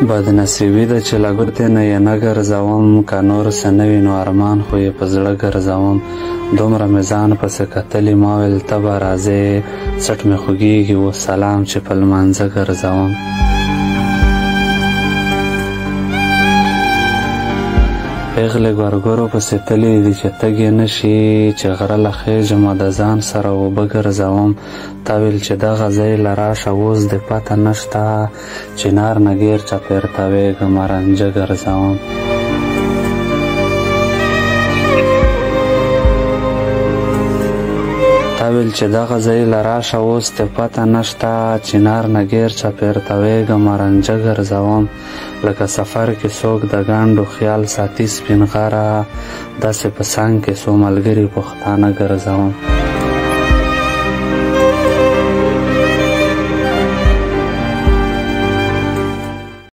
بدنصیبي ده چې له ګوتې نه یې نه ګرځوم، که نور څه نه وي نو ارمان خو یې په زړه ګرځوم. دومره مې ځان پسې کتلي ما ویل ته به راځې، څټ مې خوږېږي و سلام چې په لمانځه ګرځوم. پیغلې ګورګورو پسې تللی دي چې تګ یې نه شي، چې غره له خېژمه د ځان سره اوبه ګرځوم. تا ویل چې دغه ځای له راشه اوس دې پته نشته، چنار نه ګیر چاپېر تاویږمه رانجه ګرځوم. تا ویل چې دغه ځای له راشه اوس دې پته نشته، چنار نه ګیر چاپېر تاویږمه رانجه ګرځوم. لکه سفر کې څوک د ګانډو خیال ساتي سپین غره، داسې په څنګ کې څو ملګري پښتانه ګرځوم.